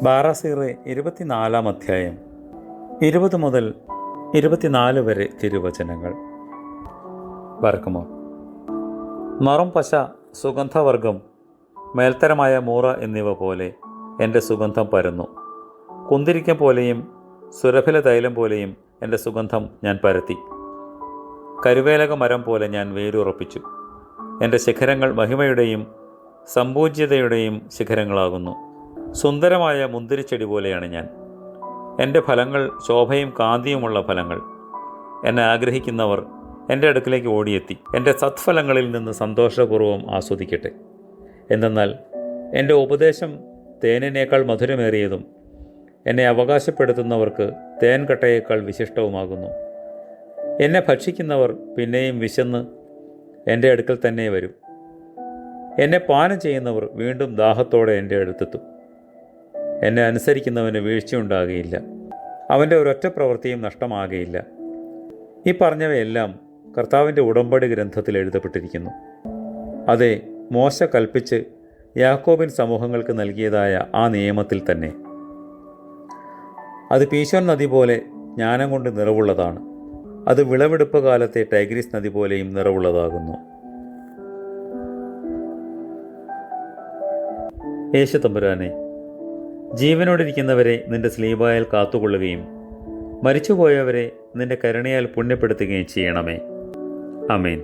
ബാറാസീറെ 24 അധ്യായം 20 മുതൽ 24 വരെ തിരുവചനങ്ങൾ. ബർക്കുമോ. നറും പശ, സുഗന്ധവർഗം, മേൽത്തരമായ മൂറ എന്നിവ പോലെ എൻ്റെ സുഗന്ധം പരന്നു. കുന്തിരിക്കം പോലെയും സുരഭില തൈലം പോലെയും എൻ്റെ സുഗന്ധം ഞാൻ പരത്തി. കരുവേലക മരം പോലെ ഞാൻ വേരുറപ്പിച്ചു. എൻ്റെ ശിഖരങ്ങൾ മഹിമയുടെയും സമ്പൂജ്യതയുടെയും ശിഖരങ്ങളാകുന്നു. സുന്ദരമായ മുന്തിരിച്ചെടി പോലെയാണ് ഞാൻ. എൻ്റെ ഫലങ്ങൾ ശോഭയും കാന്തിയുമുള്ള ഫലങ്ങൾ. എന്നെ ആഗ്രഹിക്കുന്നവർ എൻ്റെ അടുക്കിലേക്ക് ഓടിയെത്തി എൻ്റെ സത്ഫലങ്ങളിൽ നിന്ന് സന്തോഷപൂർവ്വം ആസ്വദിക്കട്ടെ. എന്തെന്നാൽ എൻ്റെ ഉപദേശം തേനിനേക്കാൾ മധുരമേറിയതും എന്നെ അവകാശപ്പെടുത്തുന്നവർക്ക് തേൻകട്ടയേക്കാൾ വിശിഷ്ടവുമാകുന്നു. എന്നെ ഭക്ഷിക്കുന്നവർ പിന്നെയും വിശന്ന് എൻ്റെ അടുക്കൽ തന്നെ വരും. എന്നെ പാനം ചെയ്യുന്നവർ വീണ്ടും ദാഹത്തോടെ എൻ്റെ അടുത്തെത്തും. എന്നെ അനുസരിക്കുന്നവന് വീഴ്ചയുണ്ടാകുകയില്ല, അവൻ്റെ ഒരൊറ്റ പ്രവൃത്തിയും നഷ്ടമാകുകയില്ല. ഈ പറഞ്ഞവയെല്ലാം കർത്താവിൻ്റെ ഉടമ്പടി ഗ്രന്ഥത്തിൽ എഴുതപ്പെട്ടിരിക്കുന്നു. അതെ, മോശ കൽപ്പിച്ച് യാക്കോബിൻ സമൂഹങ്ങൾക്ക് നൽകിയതായ ആ നിയമത്തിൽ തന്നെ. അത് പീശോൻ നദി പോലെ ജ്ഞാനം കൊണ്ട് നിറവുള്ളതാണ്. അത് വിളവെടുപ്പ് കാലത്തെ ടൈഗ്രീസ് നദി പോലെയും നിറവുള്ളതാകുന്നു. യേശു തമ്പുരാനെ, ജീവനോടിരിക്കുന്നവരെ നിന്റെ സ്ലീബായാൽ കാത്തുകൊള്ളുകയും മരിച്ചുപോയവരെ നിന്റെ കരുണയാൽ പുണ്യപ്പെടുത്തുകയും ചെയ്യണമേ. ആമേൻ.